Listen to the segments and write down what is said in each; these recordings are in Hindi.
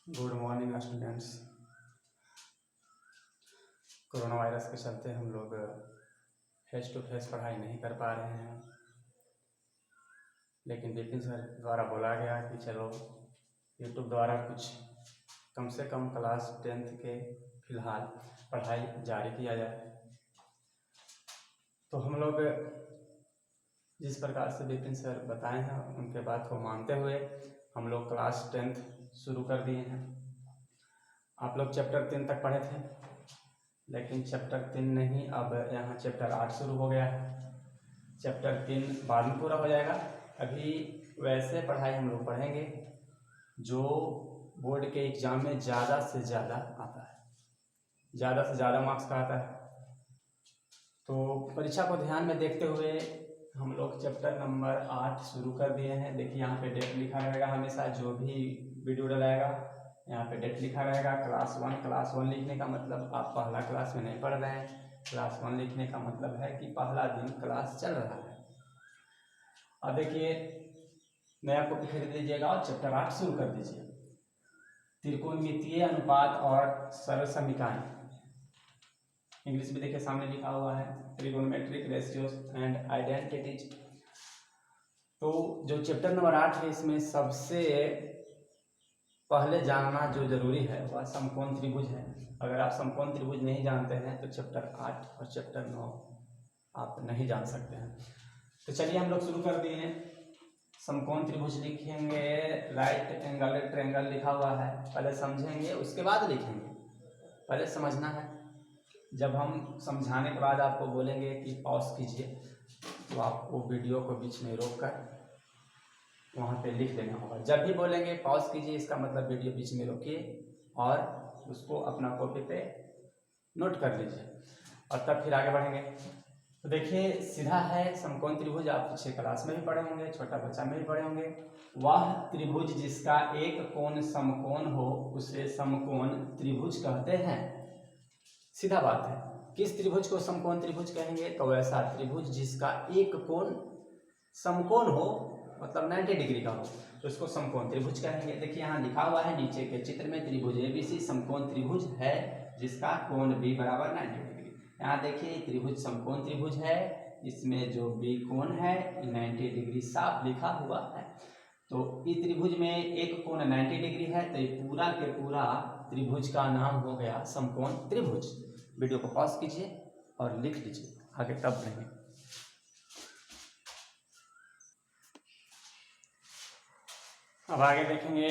Good morning students. Corona virus के चलते हम लोग फेस टू फेस पढ़ाई नहीं कर पा रहे हैं, लेकिन विपिन सर द्वारा बोला गया कि चलो यूट्यूब द्वारा कुछ कम से कम क्लास 10th के फिलहाल पढ़ाई जारी किया जाए। तो हम लोग जिस प्रकार से विपिन सर बताए हैं उनके बात को मानते हुए हम लोग क्लास 10th शुरू कर दिए हैं। आप लोग चैप्टर 3 तक पढ़े थे, लेकिन चैप्टर 3 नहीं, अब यहाँ चैप्टर 8 शुरू हो गया है। चैप्टर 3 बाद में पूरा हो जाएगा। अभी वैसे पढ़ाई हम लोग पढ़ेंगे जो बोर्ड के एग्जाम में ज़्यादा से ज़्यादा आता है, ज़्यादा से ज़्यादा मार्क्स का आता है। तो परीक्षा को ध्यान में देखते हुए हम लोग चैप्टर नंबर 8 शुरू कर दिए हैं। देखिए यहाँ पे डेट लिखा रहेगा, हमेशा जो भी वीडियो डलाएगा यहाँ पे डेट लिखा रहेगा। क्लास 1 लिखने का मतलब आप पहला क्लास में नहीं पढ़ रहे हैं। क्लास 1 लिखने का मतलब है कि पहला दिन क्लास चल रहा है। अब देखिए नया कॉपी खरीद लीजिएगा और चैप्टर 8 शुरू कर दीजिए। त्रिकोणमितीय अनुपात और सरल समीकरण, इंग्लिश में देखिए सामने लिखा हुआ है, ट्रिगोनोमेट्रिक रेशियोज एंड आइडेंटिटीज। तो जो चैप्टर नंबर 8 है इसमें सबसे पहले जानना जो जरूरी है वह समकोण त्रिभुज है। अगर आप समकोण त्रिभुज नहीं जानते हैं तो चैप्टर 8 और चैप्टर 9 आप नहीं जान सकते हैं। तो चलिए हम लोग शुरू कर दिए हैं। समकोण त्रिभुज लिखेंगे, राइट एंगल ट्रायंगल लिखा हुआ है, पहले समझेंगे उसके बाद लिखेंगे। पहले समझना है, जब हम समझाने के बाद आपको बोलेंगे कि पॉज कीजिए तो आपको वीडियो को बीच में रोक कर वहाँ पे लिख देना होगा। जब भी बोलेंगे पॉज कीजिए इसका मतलब वीडियो बीच में रोकिए और उसको अपना कॉपी पे नोट कर लीजिए और तब फिर आगे बढ़ेंगे। तो देखिए सीधा है समकोण त्रिभुज, आप पिछले क्लास में भी पढ़े होंगे, छोटा बच्चा में भी पढ़े होंगे। वह त्रिभुज जिसका एक कोण समकोण हो उसे समकोण त्रिभुज कहते हैं। सीधा बात है। किस त्रिभुज को समकोण त्रिभुज कहेंगे? तो ऐसा त्रिभुज जिसका एक कोण समकोण हो, मतलब 90 डिग्री का हो, तो इसको समकोण त्रिभुज कहेंगे। देखिए यहाँ लिखा हुआ है नीचे के चित्र में, त्रिभुज एबीसी समकोण त्रिभुज है जिसका कोण बी बराबर 90 डिग्री। यहाँ देखिए त्रिभुज समकोण त्रिभुज है, इसमें जो बी कोण है 90 डिग्री साफ लिखा हुआ है। तो इस त्रिभुज में एक कोण 90 डिग्री है, तो ये पूरा के पूरा त्रिभुज का नाम हो गया समकोण त्रिभुज। वीडियो को पॉज कीजिए और लिख लीजिए, आगे तब बढ़ेंगे। अब आगे देखेंगे,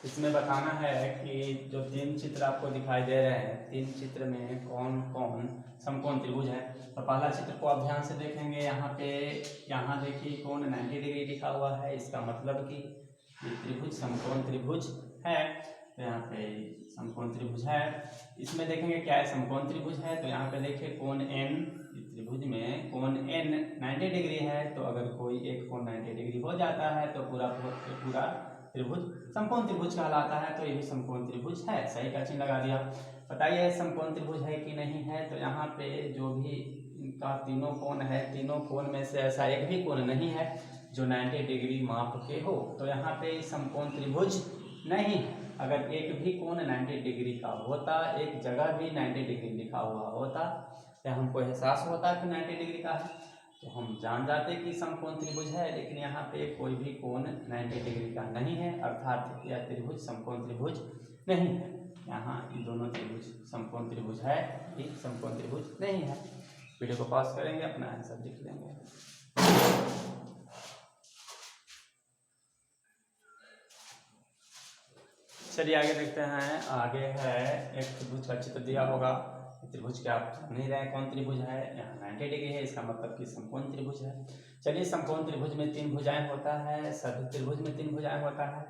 इसमें बताना है कि जो 3 चित्र आपको दिखाई दे रहे हैं, 3 चित्र में कौन कौन समकोण त्रिभुज है। तो पहला चित्र को आप ध्यान से देखेंगे, यहाँ देखिए कोण 90 डिग्री लिखा हुआ है, इसका मतलब कि ये त्रिभुज समकोण त्रिभुज है। तो यहाँ पे समकोण त्रिभुज है। इसमें देखेंगे क्या है, समकोण त्रिभुज है, तो यहाँ पे देखिए कोण n, त्रिभुज में कोण n 90 डिग्री है। तो अगर कोई एक कोण 90 डिग्री हो जाता है तो पूरा त्रिभुज समकोण त्रिभुज कहलाता है। तो ये भी समकोण त्रिभुज है, सही का चिन्ह लगा दिया। बताइए समकोण त्रिभुज है कि नहीं है? तो यहाँ पे जो भी इनका तीनों कोण है, तीनों कोण में से ऐसा एक भी कोण नहीं है जो 90 डिग्री माप के हो, तो यहाँ पे समकोण त्रिभुज नहीं है। अगर एक भी कोण 90 डिग्री का होता, एक जगह भी 90 डिग्री लिखा हुआ होता, तो हमको एहसास होता कि 90 डिग्री का है, तो हम जान जाते कि समकोण त्रिभुज है। लेकिन यहाँ पे कोई भी कोण 90 डिग्री का नहीं है, अर्थात यह त्रिभुज समकोण त्रिभुज नहीं है। यहाँ इन दोनों त्रिभुज समकोण त्रिभुज है, ये समकोण त्रिभुज नहीं है। वीडियो को पॉज करेंगे, अपना आंसर लिख लेंगे। चलिए आगे देखते हैं। आगे है एक त्रिभुज का चित्र दिया होगा, त्रिभुज के आप जान नहीं रहे कौन त्रिभुज है, यहाँ 90 डिग्री है, इसका मतलब कि समकोण त्रिभुज है। चलिए समकोण त्रिभुज में 3 भुजाएं होता है, सभी त्रिभुज में 3 भुजाएं होता है,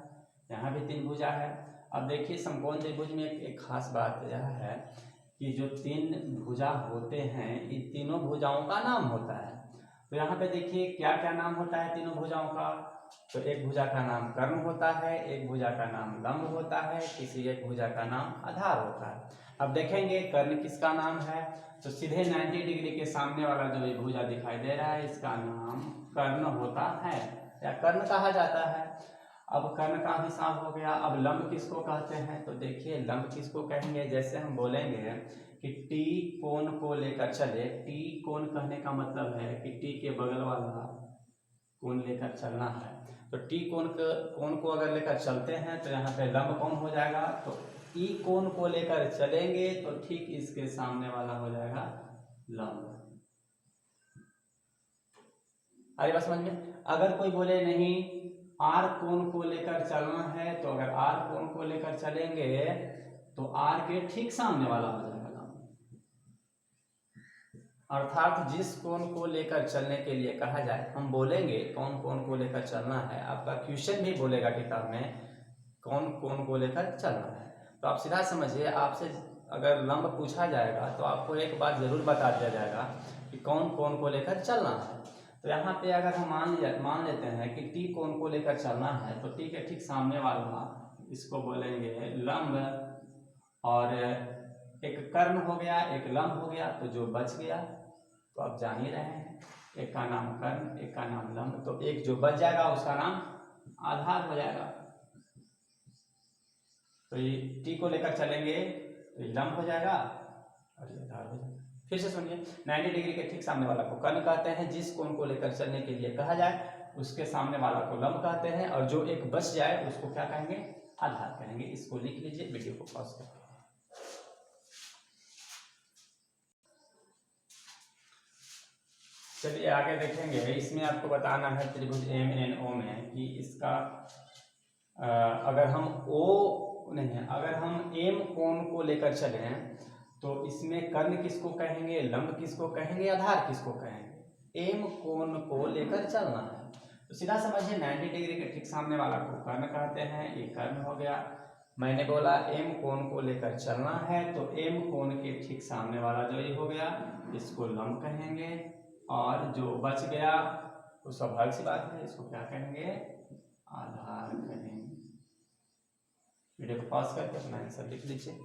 यहाँ भी 3 भुजा है। अब देखिए समकोण त्रिभुज में एक खास बात यह है कि जो 3 भुजा होते हैं, इन तीनों भुजाओं का नाम होता है। तो यहाँ पे देखिए क्या क्या नाम होता है तीनों भुजाओं का। तो एक भुजा का नाम कर्ण होता है, एक भुजा का नाम लंब होता है, किसी एक भुजा का नाम आधार होता है। अब देखेंगे कर्ण किसका नाम है, तो सीधे 90 डिग्री के सामने वाला जो ये भुजा दिखाई दे रहा है इसका नाम कर्ण होता है या कर्ण कहा जाता है। अब कर्ण का हिसाब हो गया। अब लंब किसको कहते हैं, तो देखिए लंब किसको कहेंगे, जैसे हम बोलेंगे कि टी कोण को लेकर चले। टी कोण कहने का मतलब है कि टी के बगल वाला कोण लेकर चलना है। तो टी कोण को अगर लेकर चलते हैं तो यहाँ पे लंब कौन हो जाएगा, तो ई कोण को लेकर चलेंगे तो ठीक इसके सामने वाला हो जाएगा लंब। अरे बस समझ में। अगर कोई बोले नहीं आर कोण को लेकर चलना है, तो अगर आर कोण को लेकर चलेंगे तो आर के ठीक सामने वाला हो जाएगा लंब। अर्थात जिस कोण को लेकर चलने के लिए कहा जाए, हम बोलेंगे कौन कोण को लेकर चलना है, आपका क्वेश्चन भी बोलेगा किताब में कौन कोण को लेकर चलना है। तो आप सीधा समझिए, आपसे अगर लंब पूछा जाएगा तो आपको एक बात जरूर बता दिया जाएगा कि कौन कोण को लेकर चलना है। तो यहाँ पे अगर हम मान लेते हैं कि टी कोण को लेकर चलना है, तो टी के ठीक सामने वाला इसको बोलेंगे लंब, और एक कर्ण हो गया एक लंब हो गया, तो जो बच गया तो आप जान ही रहे हैं, एक का नाम कर्ण एक का नाम लंब, तो एक जो बच जाएगा उसका नाम आधार हो जाएगा। तो ये टी को लेकर चलेंगे तो ये लंब हो जाएगा और ये आधार हो जाएगा। फिर से सुनिए, 90 डिग्री के ठीक सामने वाला को कर्ण कहते हैं, जिस कोण को लेकर चलने के लिए कहा जाए उसके सामने वाला को लंब कहते हैं, और जो एक बच जाए उसको क्या कहेंगे, आधार कहेंगे। इसको लिख लीजिए, वीडियो को पॉज करके। चलिए आगे देखेंगे। इसमें आपको बताना है त्रिभुज एम एन ओ में कि इसका अगर हम अगर हम एम कोण को लेकर चलें तो इसमें कर्ण किसको कहेंगे, लंब किसको कहेंगे, आधार किसको कहेंगे। एम कोण को लेकर चलना है तो सीधा समझिए 90 डिग्री के ठीक सामने वाला को कर्ण कहते हैं, ये कर्ण हो गया। मैंने बोला एम कोण को लेकर चलना है, तो एम कोण के ठीक सामने वाला जो ये हो गया इसको लंब कहेंगे, और जो बच गया तो स्वाभाविक सी बात है इसको क्या कहेंगे, आधार कहेंगे। वीडियो को पॉज करके अपना आंसर लिख लीजिए।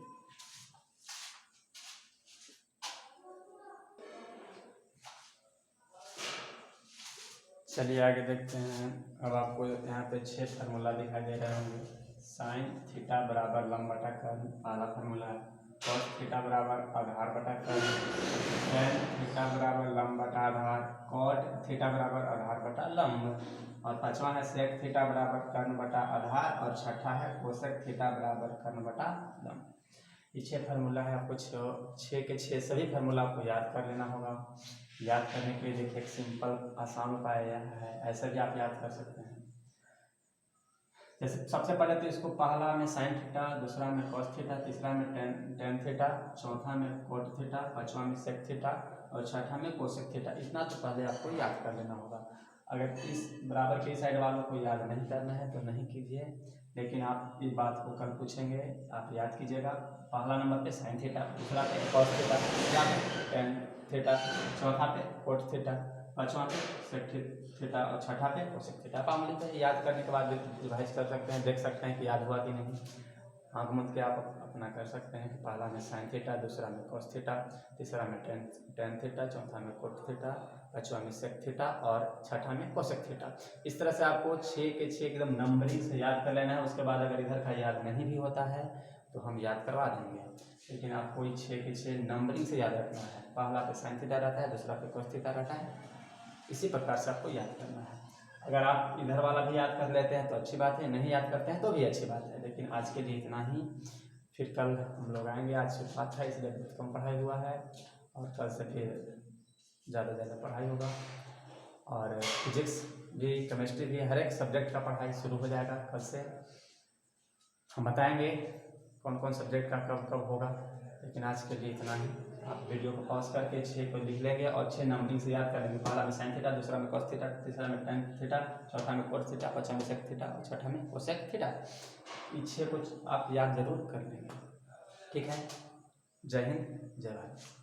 चलिए आगे देखते हैं। अब आपको यहाँ पे 6 फार्मूला दिखाई दे रहे होंगे। साइन थीटा बराबर लंब बटा कर्ण पहला फार्मूला है। कॉस थीटा बराबर आधार बटा कर्ण। टेन थीटा बराबर लंब बटा आधार। कॉट थीटा बराबर आधार बटा लंब। और पांचवा है सेक थीटा बराबर कर्ण बटा आधार। और छठा है कोसेक थीटा बराबर कर्ण बटा लंब। ये 6 फार्मूला है। आपको 6 के 6 सभी फार्मूला आपको याद कर लेना होगा। याद करने के लिए देखिए एक सिंपल आसान उपाय है, ऐसा भी आप याद कर सकते हैं। जैसे सबसे पहले तो इसको पहला में साइन थीटा, दूसरा में कॉस थीटा, तीसरा में टेन थीटा, चौथा में कोट थीटा, पांचवा में सेक थीटा और छठा में कोसेक थीटा। इतना तो पहले आपको याद कर लेना होगा। अगर इस बराबर की साइड वालों को याद नहीं करना है तो नहीं कीजिए, लेकिन आप इस बात को कल पूछेंगे आप याद कीजिएगा। पहला नंबर पे साइन थीटा, दूसरा पे कॉस थीटा, तीसरा पे टेन थीटा, चौथा पे कोट थीटा, पांचवा पे सेक थीटा और छठा पे कोसेक थीटा। आप आमूल पे याद करने के बाद रिवाइज कर सकते हैं, देख सकते हैं कि याद हुआ कि नहीं। आँख मूंद के आप अपना कर सकते हैं कि पहला में साइन थीटा, दूसरा में कॉस थीटा, तीसरा में टेन थीटा, चौथा में कोट थीटा, पांचवा में सेक थीटा और छठा में कोसेक थीटा। इस तरह से आपको 6 के 6 एकदम नंबरिंग से याद कर लेना है। उसके बाद अगर इधर का याद नहीं भी होता है तो हम याद करवा देंगे, लेकिन आपको 6 के 6 नंबरिंग से याद रखना है। पहला पे साइन थीटा रहता है, दूसरा पे कोस थीटा रहता है, इसी प्रकार से आपको याद करना है। अगर आप इधर वाला भी याद कर लेते हैं तो अच्छी बात है, नहीं याद करते हैं तो भी अच्छी बात है। लेकिन आज के लिए इतना ही, फिर कल हम लोग आएंगे। आज शुरुआत है इसलिए बहुत कम पढ़ाई हुआ है, और कल से फिर ज़्यादा पढ़ाई होगा। और फिजिक्स भी, केमिस्ट्री भी, हर एक सब्जेक्ट का पढ़ाई शुरू हो जाएगा कल से। हम बताएंगे कौन कौन सब्जेक्ट का कब कब होगा। लेकिन आज के लिए इतना ही। आप वीडियो को पॉज करके 6 को लिख लेंगे और 6 नंबरिंग से याद कर लेंगे। पहला में साइन थीटा, दूसरा में कॉस थीटा, तीसरा में टेन थीटा, चौथा में कोट थीटा, पांचवा में सेक थीटा और छठा में कोसेक थीटा। ये 6 कुछ आप याद जरूर कर लेंगे। ठीक है। जय हिंद, जय भारत।